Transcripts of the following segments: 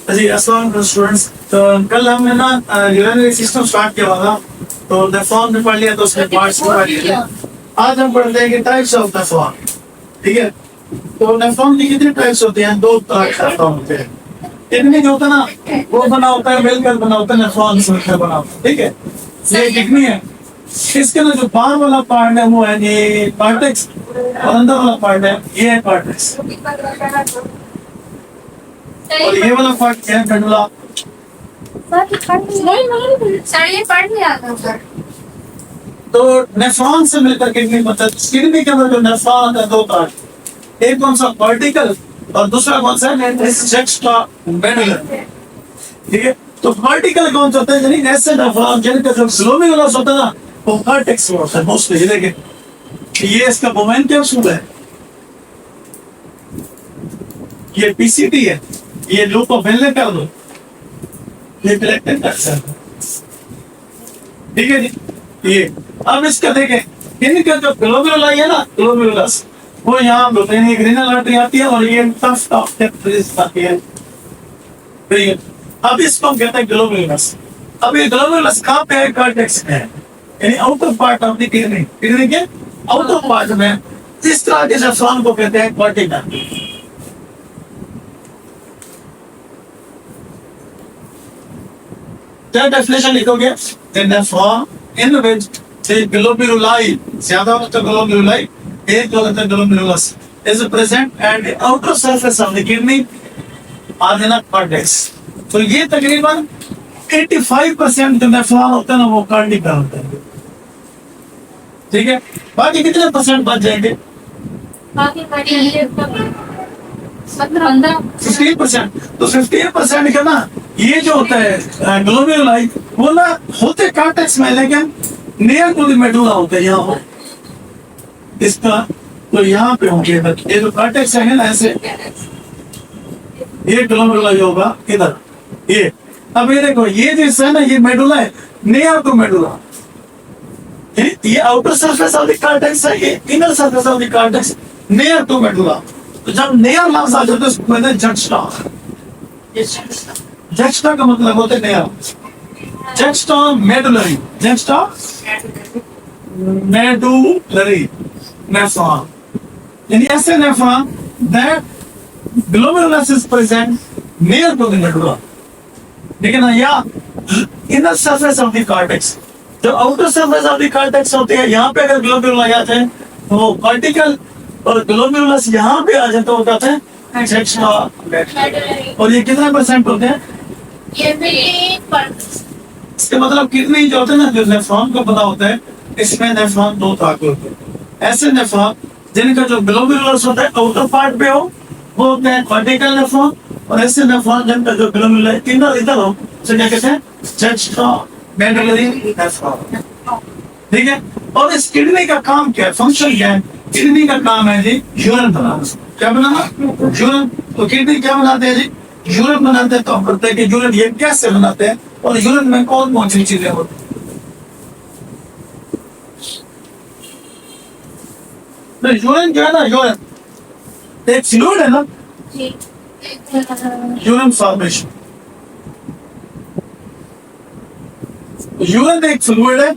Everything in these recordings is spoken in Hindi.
जी अस्सलाम स्टूडेंट्स। तो कल हमने ना यूरिनरी सिस्टम स्टार्ट किया था, तो नेफ्रॉन में पढ़ लिया, तो उसके पार्ट्स में पढ़ लिया। आज हम पढ़ते हैं कि टाइप्स ऑफ नेफ्रॉन। ठीक है, तो नेफ्रॉन की कितनी टाइप्स होती हैं? दो तरह के नेफ्रॉन होते हैं। किडनी जो होता है ना, वो बना होता है मिलकर बना होता है, नेफ्रॉन से मिलकर बना होता है। ठीक है, ये किडनी है, इसके ना जो बाहर वाला पार्ट है वो है ये कार्टेक्स, और अंदर वाला पार्ट है ये है कार्टेक्स, और ये वाला पार्ट क्या है? मेडुला। सर ये पढ़ नहीं आता सर। तो नेफ्रॉन से मिलकर किडनी बनता है। किडनी के अंदर जो नेफ्रॉन है दो पार्ट, एक कौन सा वर्टिकल और दूसरा कौन सा है एक्स्ट्रामेडुलर। ठीक है, तो वर्टिकल कौन सा होता है? यानी ऐसे नेफ्रॉन जिनका जो ग्लोमेरुलस होता है ना, वो कार्टेक्स में होता है मोस्टली। ये देखिए, ये इसका मोमेंटम सूल है, ये पीसीटी है, ये लूप ऑफ वेलने कर दो, ये कलेक्टेड टैक्स है। ठीक है जी। ये अब इसका देखें, इनका जो ग्लोमेरुलाई है ना, ग्लोमेरुलस, वो यहाँ होते हैं, ग्रीनल आर्टरी आती है और ये टफ आती है। ठीक है, अब इसको हम कहते हैं ग्लोमेरुलस। अब ये ग्लोमेरुलस कहाँ पे है? कार्टेक्स में है, यानी outer part of the kidney. Kidney के आउटर पार्ट में इस तरह के नेफ्रॉन को कहते हैं वर्टिकल। क्या डेफिनेशन लिखोगे? The nephron in which the glomeruli, ज्यादा होता है glomeruli, एक होता है glomerulus, is present at the outer surface of the kidney or in a cortex. तो ये तकरीबन 85% जो नेफ्रॉन होता है ना, वो कार्डिकल होता है। ठीक है, बाकी कितने परसेंट बच जाएंगे? बाकी 15%। तो 15% का ना, ये जो होता है ग्लोमेरुलाई, वो ना होते कार्टेक्स में, लेकिन नियर टू द मेडुला होते हैं यहाँ इसका। तो यहाँ पे होंगे ये जो कार्टेक्स है ना, ऐसे ये ग्लोमेरुलाई होगा इधर। ये अब ये देखो, ये जो है ना, ये मेडुला है, नियर टू मेडुला। ये outer surface of the cortex है, ये inner surface of the cortex, near to medulla. तो जब नियर लफ्ज आ जाता है उसको कहते हैं जक्स्टा। जक्स्टा का मतलब होता है near. Juxta medullary, juxta medullary nephron, यानी ऐसे nephron that glomerulus is present near to the medulla. लेकिन या inner surface of the cortex, जो outer surface of the cortex होती है, यहाँ पे अगर ग्लोमेरुला आ जाते हैं तो वो कार्टिकल, और ग्लोमेरुलस यहाँ पे आ जाता है कहते हैं जक्स्टा। और ये कितने परसेंट होते हैं? ये भी इसका मतलब किडनी जो होते हैं ना, जो नेफ्रॉन को पता होता है, इसमें नेफ्रॉन दो तरह के होते हैं। ऐसे नेफ्रॉन जिनका जो ग्लोमेरुलस होता है आउटर पार्ट पे हो, वो होते हैं कार्टिकल नेफ्रॉन, और ऐसे नेफ्रॉन जिनका जो ग्लोमेरुलस इनर इधर हो, उसे क्या कहते हैं? जक्स्टामेडुलरी नेफ्रॉन। ठीक है, और इस किडनी का काम क्या है, फंक्शन क्या है? किडनी का काम है जी यूरिन बनाना। क्या बनाना? यूरिन। तो किडनी क्या बनाते हैं जी? यूरिन बनाते हैं। तो हम पढ़ते हैं कि यूरिन ये कैसे बनाते हैं, और यूरिन में कौन कौन सी चीजें होती हैं। तो यूरिन जो है ना, यूरिन एक फ्लूइड है ना, यूरिन फॉर्मेशन। यूरिन एक फ्लूइड है।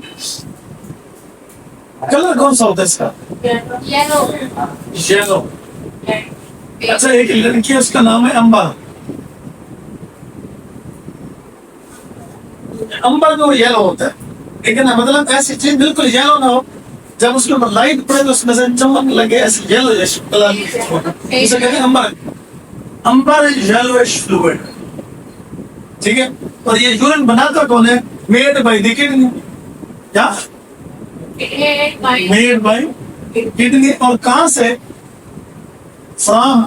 कलर कौन सा होता है इसका? येलो। येलो। अच्छा, एक लड़की है, उसका नाम है अंबा। अंबा तो येलो होता है, लेकिन मतलब ऐसी चीज बिल्कुल येलो ना हो, जब उसके ऊपर लाइट पड़े तो उसमें से चमक लगे, ऐसे येलो जैसे कलर, इसे कहते हैं amber. Amber is yellowish fluid. ठीक है, और ये यूरिन बनाता कौन है? Made by the kidney. क्या? Made by kidney. और कहां से? From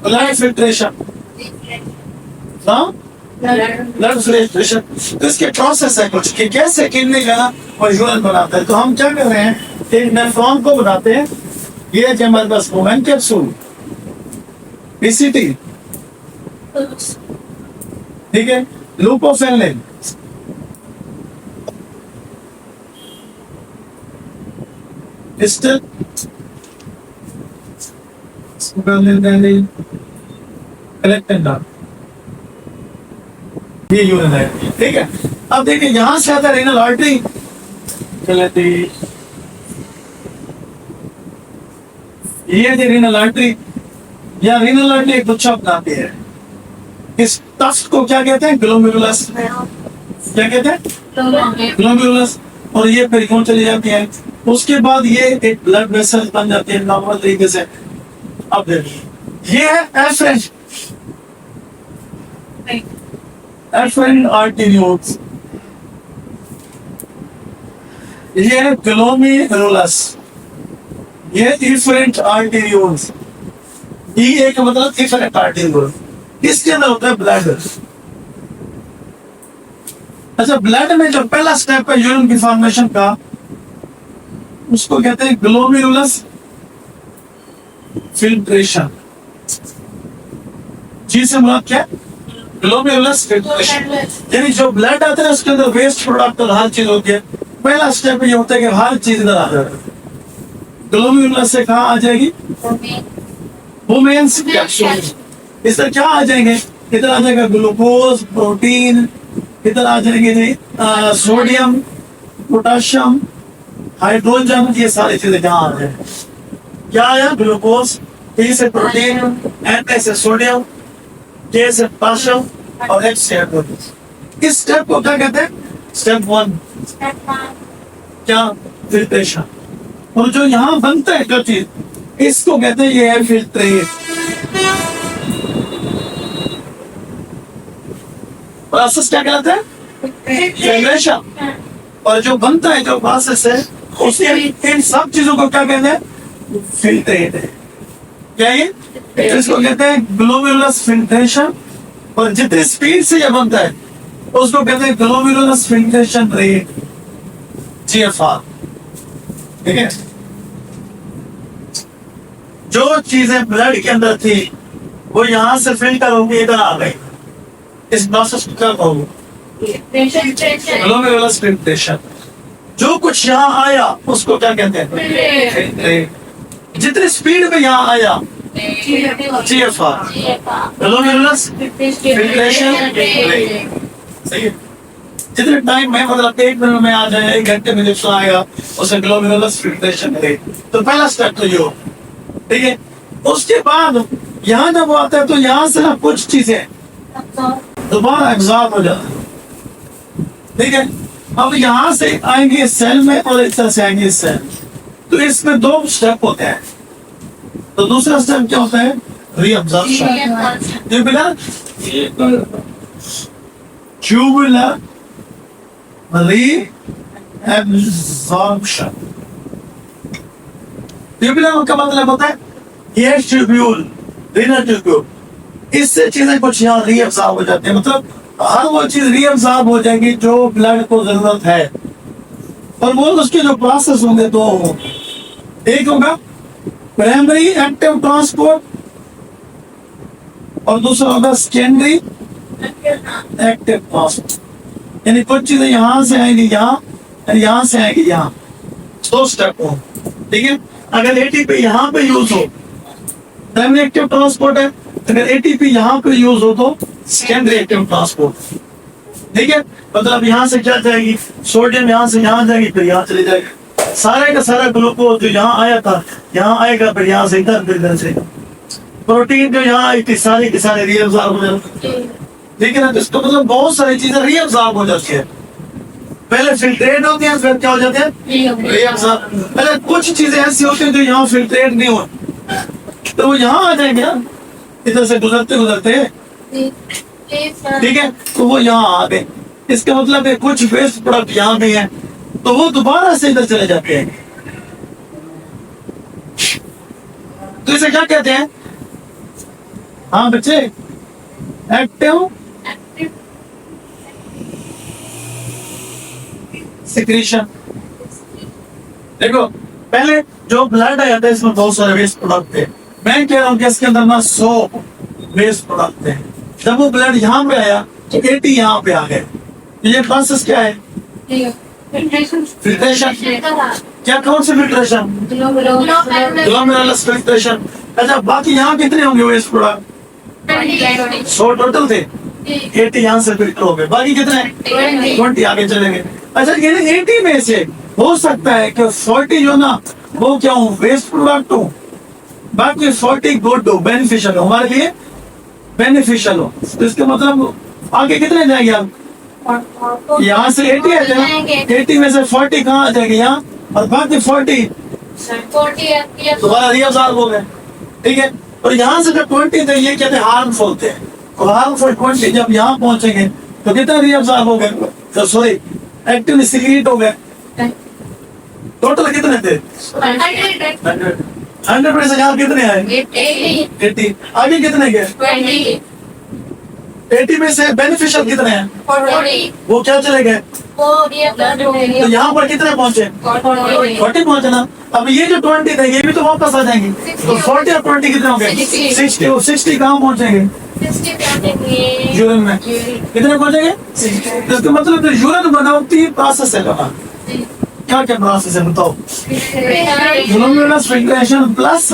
blood filtration. From blood filtration. तो इसके प्रोसेस है कुछ कि कैसे किडनी का ना वो यूरिन बनाता है। तो हम क्या कर रहे हैं, एक नेफ्रॉन को बनाते हैं। ये है हमारे पास मोमेंटम सूल, पीसीटी। ठीक है, लूप ऑफ वेलने, स्टिल कलेक्ट एंड डन, ये यूरिन है, ठीक है। अब देखिए यहां से आता है रीनल आर्टरी, चलती ये रीनल आर्टरी, या रीनल आर्टरी एक गुच्छा बनाती है। इस टफ्ट को क्या कहते हैं? ग्लोमेरुलस। क्या कहते हैं? ग्लोमेरुलस। और ये फिर यूं चली जाती है, उसके बाद ये एक ब्लड वेसल बन जाती है नॉर्मल तरीके से। अब देखिए ये है एफरेंट आर्टेरियोल्स, ये है ग्लोमेरुलस, ये इफरेंट आर्टेरियोल्स। ये का मतलब इफरेंट आर्टेरियोल, इसके अंदर होता है ब्लड। अच्छा, ब्लड में जो पहला स्टेप है यूरिन की फॉर्मेशन का, उसको कहते हैं ग्लोमेरुलस फिल्ट्रेशन। जी से मुराद क्या? ग्लोमेरुलस फिल्ट्रेशन, यानी जो ब्लड आता है उसके अंदर वेस्ट प्रोडक्ट और हर चीज होती है। पहला स्टेप ये होता है कि हर चीज इधर आ जाएगी। ग्लोमेरुलस से कहाँ आ जाएगी? Women's capsule. इस तरह क्या आ जाएंगे? इधर आ जाएगा ग्लूकोज, प्रोटीन, इधर आ जाएंगे जी सोडियम, पोटाशियम, हाइड्रोजन, ये सारी चीजें जहाँ आ जाए। क्या आया? ग्लूकोज, पी से प्रोटीन, एन से सोडियम, के से पोटाशियम और एच से हाइड्रोजन। इस स्टेप को क्या कहते हैं? स्टेप 1 क्या? फिल्ट्रेशन। और जो यहाँ बनता है जो चीज, इसको कहते हैं ये है फिल्ट्रेट। प्रोसेस क्या कहलाता है? फिल्ट्रेशन। और जो बनता है जो प्रोसेस है, उसके इन सब चीजों को क्या कहते हैं? फिल्ट्रेट है। क्या ये? इसको कहते हैं ग्लोमेरुलस फिल्ट्रेशन। और जितनी स्पीड से ये बनता है उसको कहते हैं ग्लोमेरुलस फिल्ट्रेशन रेट, GFR। ठीक है, जो चीजें ब्लड के अंदर थी वो यहां से फिल्टर होगी, इधर आ गई। इस प्रोसेस को क्या कहोगे? Glomerulus filtration. जो कुछ यहाँ आया उसको क्या कहते हैं? फिल्ट्रेट। जितनी स्पीड में यहाँ आया, GFR, ग्लोमेरुलस फिल्ट्रेशन रेट। सही है। जितने टाइम में, मतलब 1 मिनट में आ जाए, 1 घंटे में जितना आएगा, उसे ग्लोमेरुलस फिल्ट्रेशन रेट। तो पहला स्टेप तो ये हो, ठीक है। उसके बाद यहाँ जब वो आता है तो यहाँ से ना कुछ चीजें दोबारा एब्जॉर्ब हो जाती है, ठीक है। अब यहाँ से आएंगे सेल में और इस तरह से आएंगे सेल। तो इसमें 2 स्टेप होते हैं। तो दूसरा स्टेप क्या होता है? रीअब्जॉर्प्शन। Tubular reabsorption. ट्यूबुलर का मतलब होता है ये ट्यूब्यूल, रीनल ट्यूब्यूल, इससे चीजें कुछ यहाँ रीअब्जॉर्ब हो जाती है। मतलब हर वो चीज रीअब्जॉर्ब हो जाएगी जो ब्लड को जरूरत है। और वो उसके जो प्रोसेस होंगे 2 होंगे। एक होगा प्राइमरी एक्टिव ट्रांसपोर्ट और दूसरा होगा सेकेंडरी एक्टिव ट्रांसपोर्ट। यानी कुछ चीजें यहाँ से आएंगी यहाँ और यहाँ से आएंगी यहाँ। 2 स्टेप हो, ठीक है। अगर एटीपी यहाँ पे यूज हो, प्राइमरी एक्टिव ट्रांसपोर्ट है। अगर एटीपी यहाँ पे यूज हो तो सेकेंडरी एक्टिव ट्रांसपोर्ट, ठीक है। मतलब यहाँ से क्या जाएगी? सोडियम यहाँ से यहाँ जाएगी, फिर यहाँ चली जाएगी। सारे का सारा ग्लूकोज जो यहाँ आया था यहाँ आएगा, फिर यहाँ से इधर, फिर इधर से। प्रोटीन जो यहाँ आई थी सारी की सारी रीअब्जॉर्ब हो जाती है, ठीक है ना। तो इसका मतलब बहुत सारी चीजें रीअब्जॉर्ब हो जाती है। पहले फिल्ट्रेट होती है, फिर क्या हो जाते हैं? रीअब्जॉर्ब। पहले कुछ चीजें ऐसी होती हैं जो यहाँ फिल्ट्रेट नहीं हो, तो वो यहाँ आ जाएंगे ना, इधर से गुजरते गुजरते, ठीक है। तो वो यहाँ आ गए। इसका मतलब है कुछ वेस्ट प्रोडक्ट यहाँ भी है, तो वो दोबारा से इधर चले जाते हैं। तो इसे क्या कहते हैं? हाँ बच्चे, एक्टिव सिक्रीशन। देखो पहले जो ब्लड आया था इसमें बहुत सारे वेस्ट प्रोडक्ट थे। मैं कह रहा हूँ कि इसके अंदर ना 100 वेस्ट प्रोडक्ट थे। जब वो ब्लड यहाँ पे आया तो 80 यहाँ पे आ गए। ये प्रोसेस क्या है? फिल्ट्रेशन। क्या कौन सी फिल्ट्रेशन? Glomerulus filtration. अच्छा, बाकी यहाँ कितने होंगे वेस्ट प्रोडक्ट? 100 टोटल थे, 80 यहाँ से फिल्टर हो गए, बाकी कितने 20 आगे चले गए। अच्छा ये 80 में से हो सकता है कि 40 जो ना वो क्या हूँ वेस्ट प्रोडक्ट हूँ, बाकी 40 गुड हो, बेनिफिशियल हो, हमारे लिए बेनिफिशियल हो। तो इसका मतलब आगे कितने जाएंगे आप, यहाँ से 80 आ जाएगा, 80 में से 40 कहाँ आ जाएगी यहाँ, और बाकी 40 दोबारा रिअब्जॉर्ब हो गए, ठीक है। और यहाँ से जो 20 थे ये कहते हैं हार्मफुल थे, और हार्मफुल 20 जब यहाँ पहुंचेंगे तो कितना रिअब्जॉर्ब हो गए, तो सॉरी एक्टिवली सिक्रीट हो गए। टोटल कितने थे 100 में से यहाँ कितने आए 80, आगे कितने गए 80 में से बेनिफिशियल कितने हैं, वो क्या चले गए, तो यहाँ पर कितने पहुंचे 40 पहुंचे ना। अब ये जो 20 थे ये भी तो वापस आ जाएंगे, तो 40 और 20 कितने होंगे 60, और 60 कहाँ पहुंचेंगे यूरिन में, कितने पहुंचेंगे। तो इसका मतलब जो यूरिन बनाती प्रोसेस है, क्या क्या प्रोसेस है बताओ, ग्लोमेरुलर फिल्ट्रेशन प्लस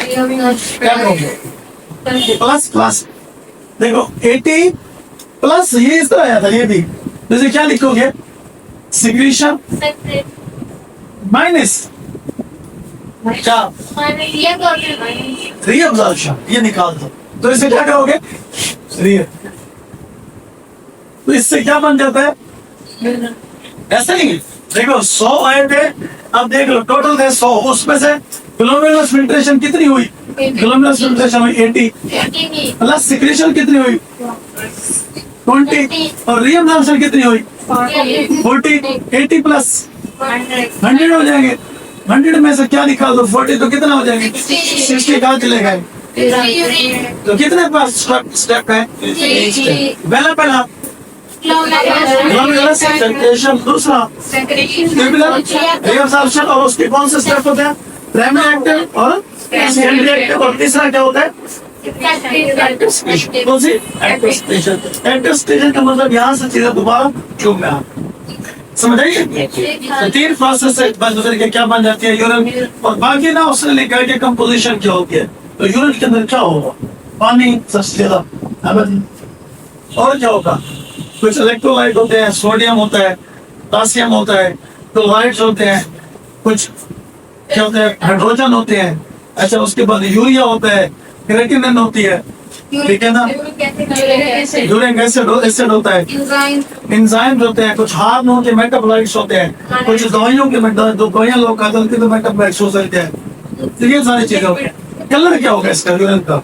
क्या कहोगे प्लस देखो 80 प्लस ये इस तरह आया था, ये भी जैसे क्या लिखोगे सिक्रीशन माइनस क्या रीअब्जॉर्प्शन, ये निकाल दो, तो इससे क्या कहोगे तो इससे क्या बन जाता है, ऐसा नहीं देखो 100 आए थे, अब देख लो टोटल थे 100, उसमें से ग्लोमेरुलर फिल्ट्रेशन कितनी हुई, ग्लोमेरुलर फिल्ट्रेशन हुई 80 प्लस सिक्रीशन कितनी हुई 20, और रीअब्जॉर्प्शन कितनी हुई 40, 80 प्लस 100 हो जाएंगे। 100 में से क्या निकाल दो 40, तो कितना हो जाएंगे 60 कहाँ चले गए, तो कितने पास स्टेप है पहला ग्लोमेरुलर फिल्ट्रेशन, दूसरा ट्यूबुलर रीअब्जॉर्प्शन, और उसके कौन से स्टेप होते हैं प्राइमरी एक्टिव और सेकेंडरी एक्टिव, और तीसरा क्या होता है कौन सी एक्टिव स्टेशन। एक्टिव स्टेशन का मतलब यहाँ से चीजें दोबारा ट्यूब में आ, समझ आइए। तो 3 प्रोसेस से बन गुजर के क्या बन जाती है यूरिन, और बाकी ना उसने लिखा है कि कंपोजिशन क्या होती है, तो यूरिन के अंदर क्या होगा पानी सबसे ज्यादा, और क्या होगा कुछ इलेक्ट्रोलाइट होते हैं, सोडियम होता है, पोटेशियम होता है, क्लोराइड्स होते हैं, कुछ क्या होते हैं हाइड्रोजन होते हैं। अच्छा उसके बाद यूरिया होता है, क्रेटिनिन होती है, ठीक है ना, यूरिक एसिड होता है, एंजाइम्स होते हैं, कुछ हार्मोन के मेटाबोलाइट्स होते हैं, कुछ दवाइयों के दवाइयां लोग खाते हैं तो मेटाबोलाइट्स हो सकते हैं, तो ये सारी चीजें होती हैं। कलर क्या होगा इसका यूरिन का,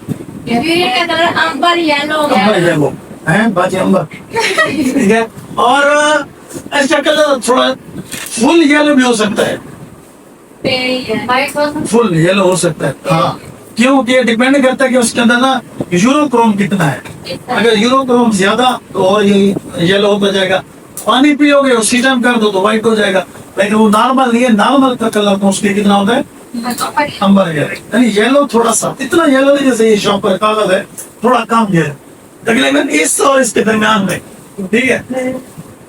येलो है बाजी अंबर, ठीक है। और इसका कलर थोड़ा फुल येलो भी हो सकता है, फुल येलो हो सकता है, हाँ क्योंकि डिपेंड करता है कि उसके अंदर ना यूरोक्रोम कितना है, अगर यूरोक्रोम ज्यादा तो और ये येलो हो जाएगा, पानी पियोगे और सीजन कर दो तो व्हाइट हो जाएगा, लेकिन वो नॉर्मल नहीं है, नॉर्मल का कलर मोस्टली कितना होता है अंबर यानी येलो, थोड़ा सा इतना येलो नहीं जैसे ये शॉप पर कागज है, थोड़ा कम येलो तकरीबन इस और इसके दरमियान में, ठीक है।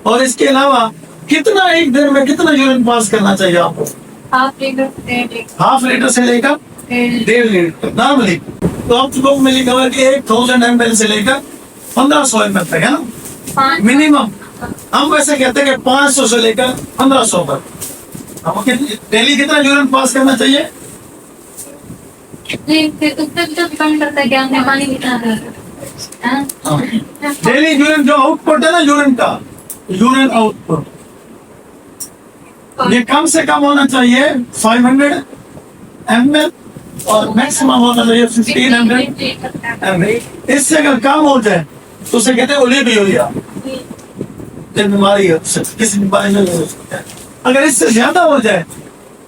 और इसके अलावा कितना एक दिन में कितना यूरिन पास करना चाहिए आपको, हाफ लीटर से लेकर 1.5 लीटर नॉर्मली, तो आप लोग में लिखा हुआ कि 1000 ml से लेकर 1500 ml तक है ना मिनिमम। हम वैसे कहते हैं कि 500 से लेकर 1500 तक हमको डेली कितना यूरिन पास करना चाहिए, डेली यूरिन जो आउटपुट है ना यूरिन का, यूरिन आउटपुट ये कम से कम होना चाहिए 500 ml और मैक्सिमम होना चाहिए 1500 ml। इससे अगर कम हो जाए तो उसे कहते हैं ओलिगोयूरिया, बीमारी है किसी बीमारी में हो सकता है। अगर इससे ज्यादा हो जाए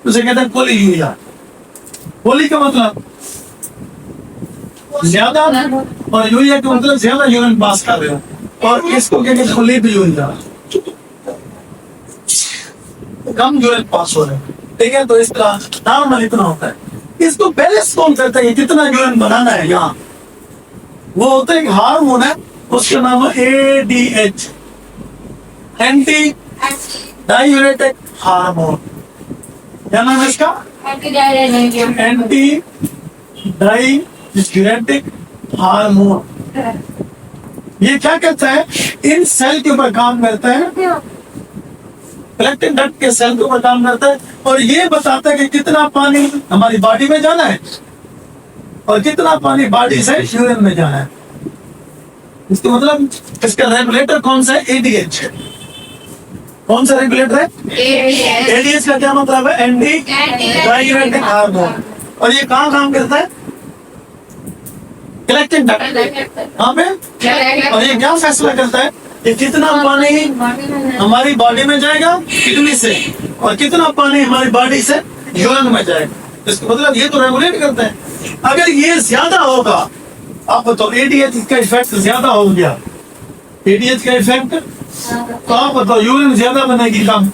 तो उसे कहते हैं पोलीयूरिया। पोली का मतलब ज्यादा और यूरिया का मतलब ज्यादा यूरिन पास कर रहे हो, और इसको कहते हैं ओलिगोयूरिया, कम यूरिन पास हो रहे हैं, ठीक है। तो इसका नॉर्मल इतना होता है। इसको बैलेंस कौन करता है, कितना यूरिन बनाना है यहाँ, वो होता है एक हार्मोन है, उसका नाम है ADH, एंटी डायूरेटिक हार्मोन। क्या नाम है इसका, एंटी डायूरेटिक हार्मोन। ये क्या करता है, इन सेल के ऊपर काम करता है, कलेक्टिंग डक्ट के सेल के ऊपर काम करता है और ये बताता है कि कितना पानी हमारी बॉडी में जाना है और कितना पानी बॉडी से यूरिन में जाना है। इसका मतलब इसका रेगुलेटर कौन सा है, एडीएच। कौन सा रेगुलेटर है, एडीएच का क्या मतलब है, एंटी डाययूरेटिक हार्मोन। और ये कहाँ काम करता है, कलेक्टिंग डक्ट कहाँ पे, और ये क्या फैसला करता है कि कितना पानी हमारी बॉडी में जाएगा किडनी से और कितना पानी हमारी बॉडी से यूरिन में जाएगा। इसका मतलब ये तो रेगुलेट करता है। अगर ये ज्यादा होगा, आप बताओ एडीएच का इफेक्ट ज्यादा हो गया, एडीएच का इफेक्ट, तो आप बताओ यूरिन ज्यादा बनेगी कम,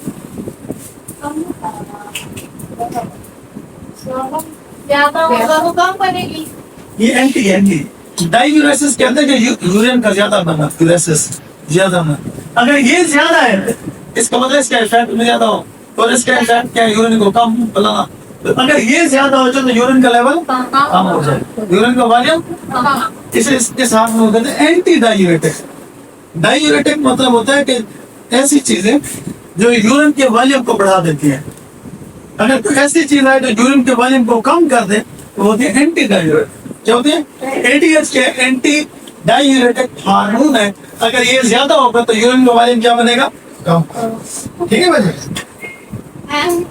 ज्यादा होगा तो कम बनेगी। ये एंटी एंटी डायूरेसिस कहते हैं कि यूरिन का ज्यादा बना, यूरेसिस ज्यादा बना। अगर ये ज्यादा है इसका मतलब इसका इफेक्ट में ज्यादा हो और इसका इफेक्ट क्या है, यूरिन को कम बनाना। तो अगर ये ज्यादा हो जाए तो यूरिन का लेवल कम हो जाए, यूरिन का वॉल्यूम। इस हार्मोन को कहते हैं एंटी डायूरेटिक। डायूरेटिक मतलब होता है कि ऐसी चीजें जो यूरिन के वॉल्यूम को बढ़ा देती है। अगर कोई ऐसी चीज है जो यूरिन के वॉल्यूम को कम कर दे तो होती है एंटी डायूरेटिक। क्या होती है, एडीएच के एंटी डायूरेटिक हार्मोन है। अगर ये ज्यादा होगा तो यूरिन का वॉल्यूम क्या बनेगा, कम। ठीक है भाई। And